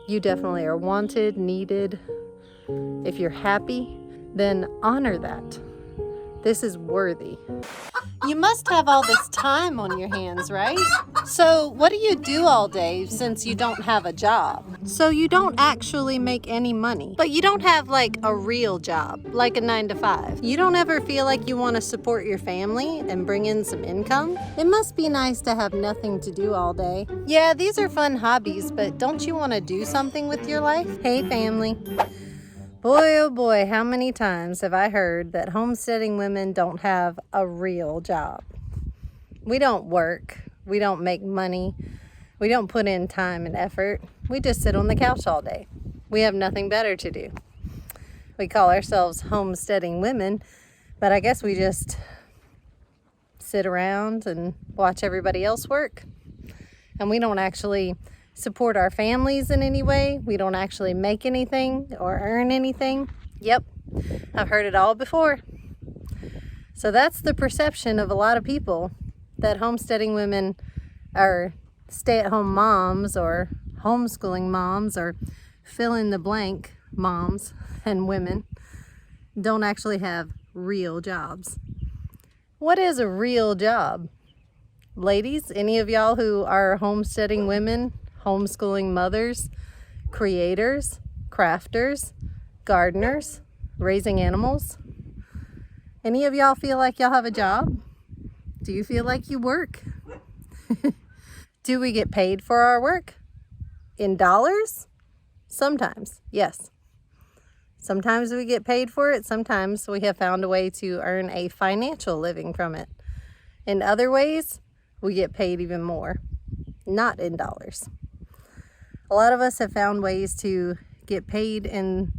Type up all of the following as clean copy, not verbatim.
You definitely are wanted, needed. If you're happy, then honor that. This is worthy. You must have all this time on your hands, right? So what do you do all day since you don't have a job? So you don't actually make any money, but you don't have like a real job, like a 9-to-5. You don't ever feel like you want to support your family and bring in some income? It must be nice to have nothing to do all day. Yeah, these are fun hobbies, but don't you want to do something with your life? Hey, family. Boy, oh boy, how many times have I heard that homesteading women don't have a real job? We don't work. We don't make money. We don't put in time and effort. We just sit on the couch all day. We have nothing better to do. We call ourselves homesteading women, but I guess we just sit around and watch everybody else work. And we don't actually support our families in any way. We don't actually make anything or earn anything. Yep, I've heard it all before. So that's the perception of a lot of people, that homesteading women are stay-at-home moms or homeschooling moms or fill-in-the-blank moms and women don't actually have real jobs. What is a real job? Ladies, any of y'all who are homesteading women, homeschooling mothers, creators, crafters, gardeners, raising animals, any of y'all feel like y'all have a job? Do you feel like you work? Do we get paid for our work? In dollars? Sometimes, yes. Sometimes we get paid for it. Sometimes we have found a way to earn a financial living from it. In other ways, we get paid even more, not in dollars. A lot of us have found ways to get paid in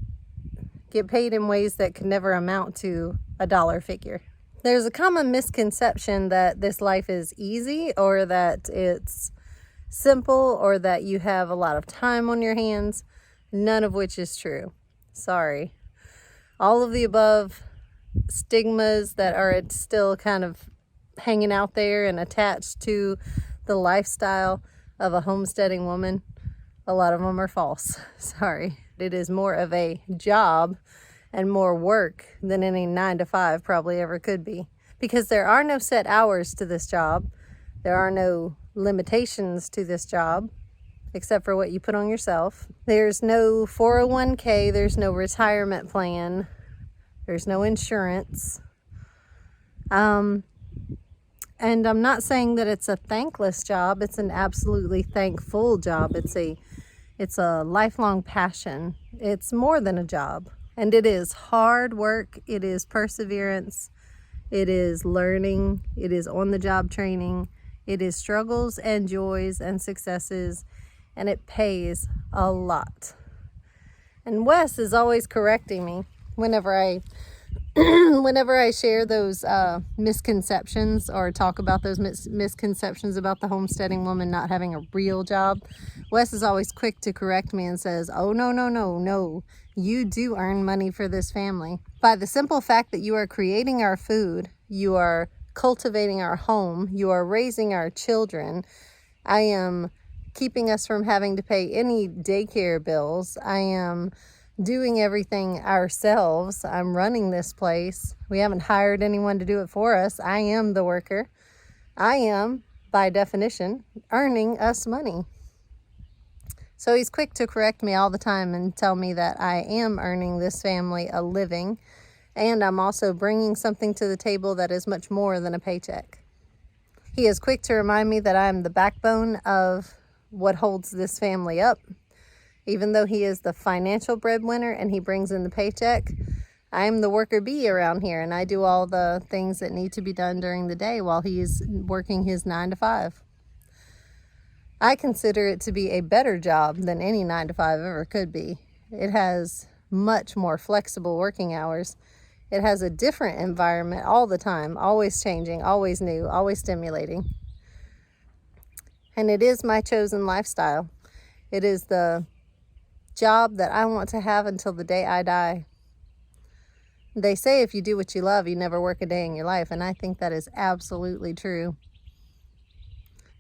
ways that could never amount to a dollar figure. There's a common misconception that this life is easy, or that it's simple, or that you have a lot of time on your hands, none of which is true. Sorry. All of the above stigmas that are still kind of hanging out there and attached to the lifestyle of a homesteading woman, a lot of them are false. Sorry. It is more of a job and more work than any 9-to-5 probably ever could be, because there are no set hours to this job. There are no limitations to this job except for what you put on yourself. There's no 401k, there's no retirement plan, there's no insurance. And I'm not saying that it's a thankless job. It's an absolutely thankful job. It's a lifelong passion. It's more than a job. And it is hard work. It is perseverance. It is learning. It is on-the-job training. It is struggles and joys and successes. And it pays a lot. And Wes is always correcting me whenever I share those misconceptions or talk about those misconceptions about the homesteading woman not having a real job. Wes is always quick to correct me and says, oh, no, you do earn money for this family. By the simple fact that you are creating our food, you are cultivating our home, you are raising our children, I am keeping us from having to pay any daycare bills, I am doing everything ourselves. I'm running this place. We haven't hired anyone to do it for us. I am the worker. I am, by definition, earning us money. So he's quick to correct me all the time and tell me that I am earning this family a living, and I'm also bringing something to the table that is much more than a paycheck. He is quick to remind me that I'm the backbone of what holds this family up. Even though he is the financial breadwinner and he brings in the paycheck, I'm the worker bee around here, and I do all the things that need to be done during the day while he's working his 9-to-5. I consider it to be a better job than any 9-to-5 ever could be. It has much more flexible working hours. It has a different environment all the time, always changing, always new, always stimulating. And it is my chosen lifestyle. It is the job that I want to have until the day I die. They say if you do what you love, you never work a day in your life, and I think that is absolutely true.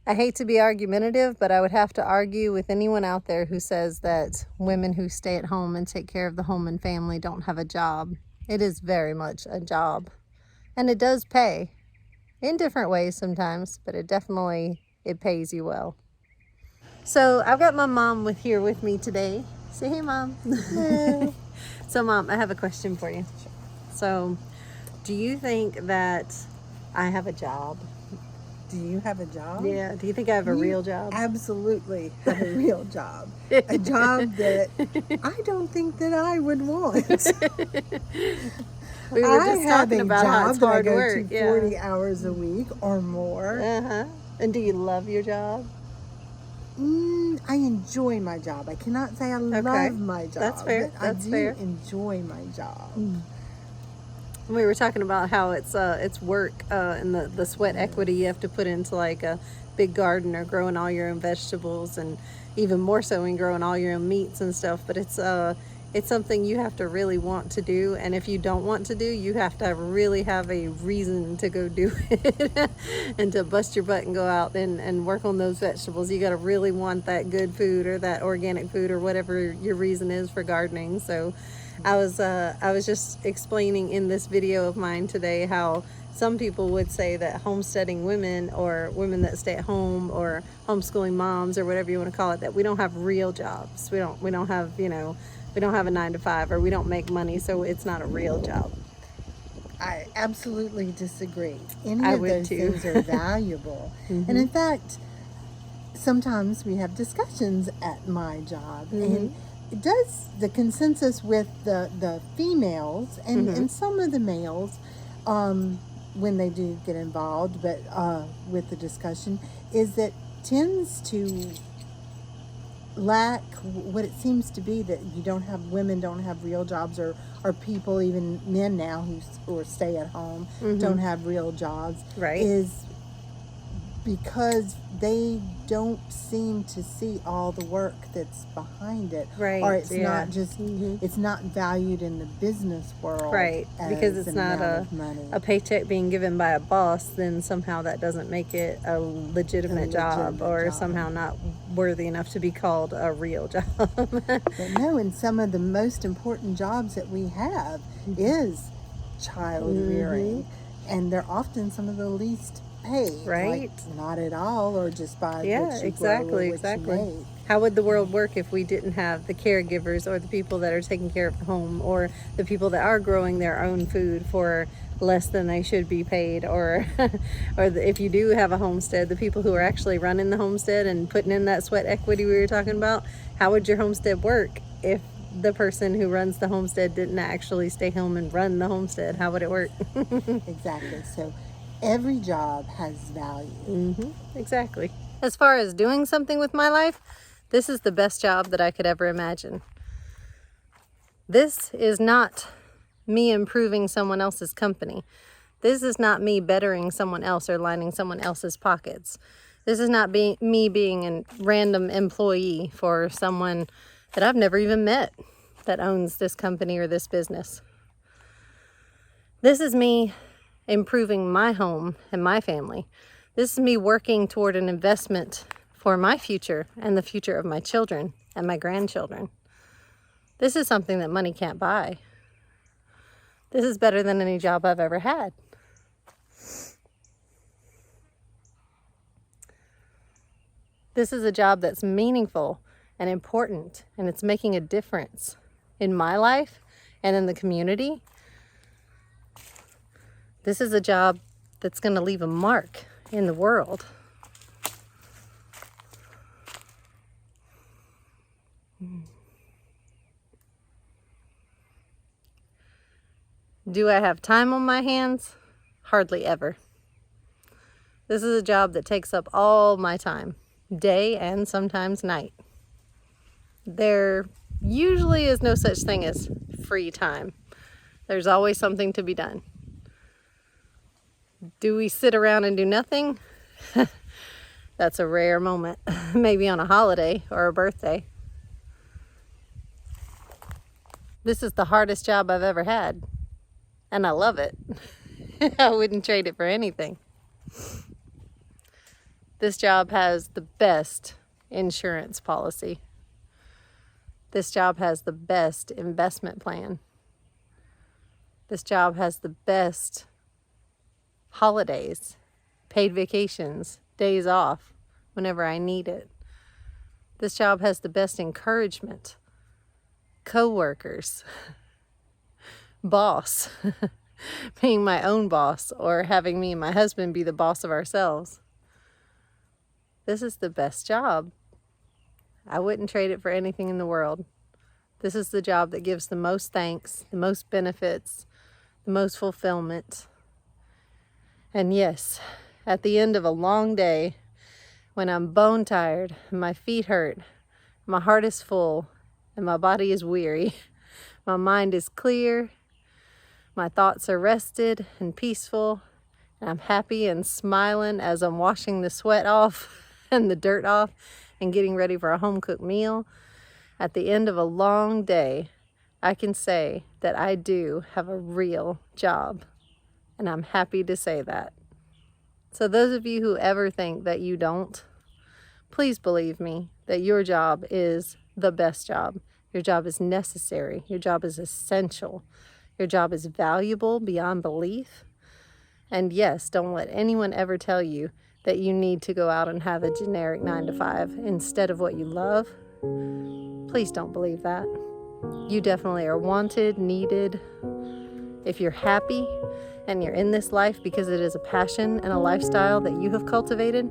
I hate to be argumentative, but I would have to argue with anyone out there who says that women who stay at home and take care of the home and family don't have a job. It is very much a job. And it does pay in different ways sometimes, but it pays you well. So I've got my mom here with me today. Say hey, Mom. Hello. So Mom, I have a question for you. Sure. So do you think that I have a job? Do you have a job? Yeah. Do you think I have a real job? Absolutely have a real job. A job that I don't think that I would want. We were just talking about how it's hard I go work. to 40 hours a week or more. And do you love your job? I enjoy my job. I cannot say I love my job. That's fair. But I do enjoy my job. We were talking about how it's work and the sweat equity you have to put into like a big garden or growing all your own vegetables, and even more so in growing all your own meats and stuff. But it's something you have to really want to do, and if you don't want to do, you have to really have a reason to go do it and to bust your butt and go out and work on those vegetables. You got to really want that good food or that organic food or whatever your reason is for gardening. So I was just explaining in this video of mine today how some people would say that homesteading women, or women that stay at home, or homeschooling moms, or whatever you want to call it, that we don't have real jobs. We don't have, we don't have a 9-to-5, or we don't make money, so it's not a real job. I absolutely disagree. Any of those things are valuable. And in fact, sometimes we have discussions at my job, and it does, the consensus with the females and some of the males, when they do get involved, but with the discussion, is that tends to lack what it seems to be, that women don't have real jobs, or people, even men now who stay at home, don't have real jobs, is because they don't seem to see all the work that's behind it, or it's not just it's not valued in the business world, because it's not a paycheck being given by a boss. Then somehow that doesn't make it a legitimate job, or somehow not worthy enough to be called a real job. But no, and some of the most important jobs that we have is child rearing, and they're often some of the least paid, like not at all, or just by what you grow or what you make. How would the world work if we didn't have the caregivers, or the people that are taking care of the home, or the people that are growing their own food for less than they should be paid, or if you do have a homestead, the people who are actually running the homestead and putting in that sweat equity we were talking about? How would your homestead work if the person who runs the homestead didn't actually stay home and run the homestead? How would it work? Exactly. So every job has value. Exactly. As far as doing something with my life, this is the best job that I could ever imagine. This is not me improving someone else's company. This is not me bettering someone else or lining someone else's pockets. This is not me being a random employee for someone that I've never even met that owns this company or this business. This is me improving my home and my family. This is me working toward an investment for my future and the future of my children and my grandchildren. This is something that money can't buy. This is better than any job I've ever had. This is a job that's meaningful and important, and it's making a difference in my life and in the community. This is a job that's going to leave a mark in the world. Do I have time on my hands? Hardly ever. This is a job that takes up all my time, day and sometimes night. There usually is no such thing as free time. There's always something to be done. Do we sit around and do nothing? That's a rare moment. Maybe on a holiday or a birthday. This is the hardest job I've ever had, and I love it. I wouldn't trade it for anything. This job has the best insurance policy. This job has the best investment plan. This job has the best holidays, paid vacations, days off whenever I need it. This job has the best encouragement, co-workers, boss, being my own boss, or having me and my husband be the boss of ourselves. This is the best job. I wouldn't trade it for anything in the world. This is the job that gives the most thanks, the most benefits, the most fulfillment. And yes, at the end of a long day, when I'm bone tired, my feet hurt, my heart is full, and my body is weary, my mind is clear, my thoughts are rested and peaceful, and I'm happy and smiling as I'm washing the sweat off and the dirt off and getting ready for a home-cooked meal. At the end of a long day, I can say that I do have a real job, and I'm happy to say that. So those of you who ever think that you don't, please believe me that your job is the best job. Your job is necessary. Your job is essential. Your job is valuable beyond belief. And yes, don't let anyone ever tell you that you need to go out and have a generic 9-to-5 instead of what you love. Please don't believe that. You definitely are wanted, needed. If you're happy and you're in this life because it is a passion and a lifestyle that you have cultivated,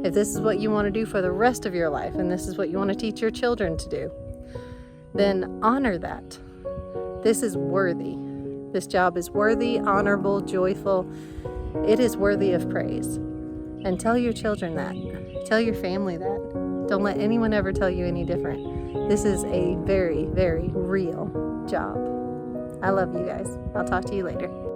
if this is what you want to do for the rest of your life and this is what you want to teach your children to do, then honor that. This is worthy. This job is worthy, honorable, joyful. It is worthy of praise. And tell your children that. Tell your family that. Don't let anyone ever tell you any different. This is a very, very real job. I love you guys. I'll talk to you later.